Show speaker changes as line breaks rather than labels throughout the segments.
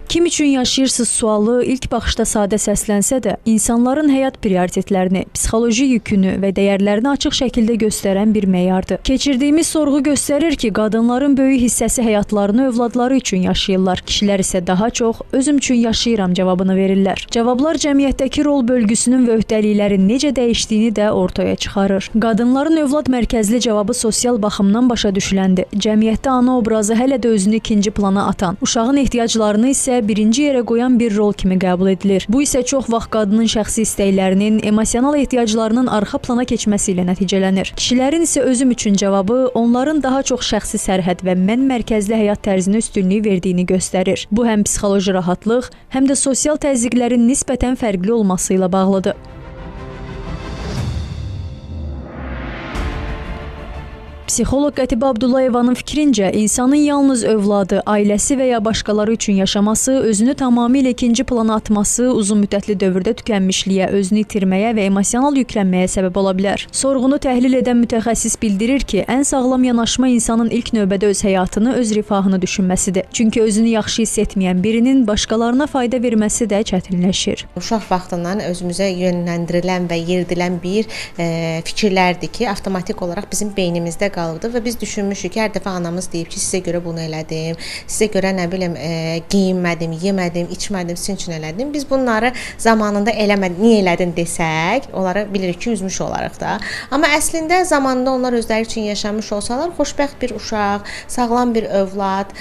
Kim üçün yaşayırsınız sualı ilk baxışda sadə səslənsə də, insanların həyat prioritetlərini, psixoloji yükünü və dəyərlərini açıq şəkildə göstərən bir meyardır. Keçirdiyimiz sorğu göstərir ki, qadınların böyük hissəsi həyatlarını övladları üçün yaşayırlar. Kişilər isə daha çox özüm üçün yaşayıram cavabını verirlər. Cavablar cəmiyyətdəki rol bölgüsünün və öhdəliklərin necə dəyişdiyini də ortaya çıxarır. Qadınların övlad mərkəzli cavabı sosial baxımdan başa düşüləndir. Cəmiyyətdə ana obrazı hələ də özünü ikinci plana atan, uşağın ehtiyaclarını isə birinci yerə qoyan bir rol kimi qəbul edilir. Bu isə çox vaxt qadının şəxsi istəklərinin, emosional ehtiyaclarının arxa plana keçməsi ilə nəticələnir. Kişilərin isə özüm üçün cavabı onların daha çox şəxsi sərhəd və mən mərkəzli həyat tərzinə üstünlük verdiyini göstərir. Bu həm psixoloji rahatlıq, həm də sosial təzyiqlərin nisbətən fərqli olması ilə bağlıdır. Psixoloq Qətibə Abdullayevanın fikrincə, insanın yalnız övladı, ailəsi və ya başqaları üçün yaşaması, özünü tamamilə ikinci plana atması uzunmüddətli dövrdə tükənmişliyə, özünü itirməyə və emosional yüklənməyə səbəb ola bilər. Sorğunu təhlil edən mütəxəssis bildirir ki, ən sağlam yanaşma insanın ilk növbədə öz həyatını, öz rifahını düşünməsidir. Çünki özünü yaxşı hiss etməyən birinin başqalarına fayda verməsi də çətinləşir.
Uşaq vaxtından özümüzə yönləndirilən və yeridilən bir fikirlərdir ki, avtomatik olaraq bizim beynimizdə qalıbdır və biz düşünmüşük ki, hər dəfə anamız deyib ki, sizə görə bunu elədim, sizə görə nə bilim geyinmədim, yemədim, içmədim, sizin üçün elədim. Biz bunları zamanında eləmədik, niyə elədin desək, onları bilirik ki, üzmüş olarıq da. Amma əslində zamanında onlar özləri üçün yaşamış olsalar, xoşbəxt bir uşaq, sağlam bir övlad,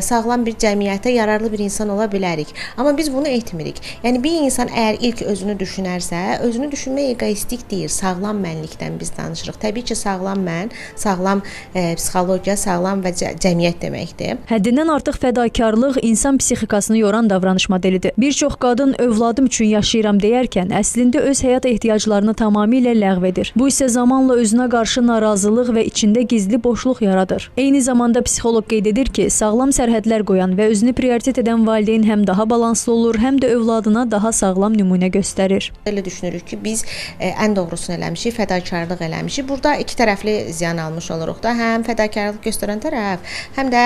sağlam bir cəmiyyətə yararlı bir insan ola bilərik. Amma biz bunu etmirik. Yəni bir insan əgər ilk özünü düşünərsə, özünü düşünmək egoistik deyil, sağlam mənlikdən biz danışırıq. Təbii ki, sağlam mən, sağlam psixologiya, sağlam və cəmiyyət deməkdir.
Həddindən artıq fədakarlıq insan psixikasını yoran davranış modelidir. Bir çox qadın övladım üçün yaşayıram deyərkən, əslində öz həyat ehtiyaclarını tamamilə ləğv edir. Bu isə zamanla özünə qarşı narazılıq və içində gizli boşluq yaradır. Eyni zamanda psixoloq qeyd edir ki, sağlam sərhədlər qoyan və özünü prioritet edən valideyn həm daha balanslı olur, həm də övladına daha sağlam nümunə göstərir.
Elə düşünürük ki, biz ən doğrusunu eləmişik, fədakarlıq eləmişik. Burada iki tərəfli ziyan almış oluruq da, həm fədakarlıq göstərən tərəf, həm də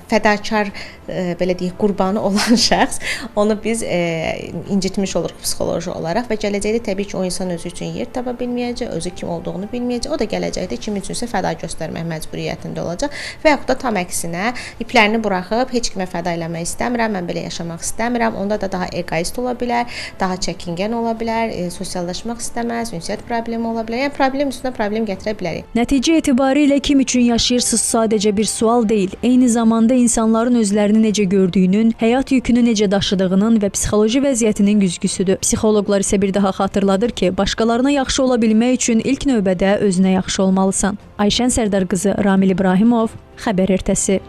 fədakar belə deyək, qurbanı olan şəxs, onu biz incitmiş oluruq psixoloji olaraq və gələcəkdə təbii ki, o insan özü üçün yer tapa bilməyəcək, özü kim olduğunu bilməyəcək, o da gələcəkdə kim üçünsə fəda göstərmək məcburiyyətində olacaq və yaxud da tam əksinə iplərini buraxıb, heç kimə fəda eləmək istəmirəm, mən belə yaşamaq istəmirəm, onda da daha egoist ola bilər, daha çəkingən ola bilər, sosiallaşmaq istəməz, ünsiyyət problemi ola bilər, yəni problem üstünə problem gətirə bilərik.
Nəticə etibarilə kim üçün yaşayırsınız sadəcə bir sual deyil, eyni zamanda insanların özlərini necə gördüyünün, həyat yükünü necə daşıdığının və psixoloji vəziyyətinin güzgüsüdür. Psixoloqlar isə bir daha xatırladır ki, başqalarına yaxşı ola bilmək üçün ilk növbədə özünə yaxşı olmalısan. Ayşən Sərdar qızı, Ramil İbrahimov, Xəbər ertəsi.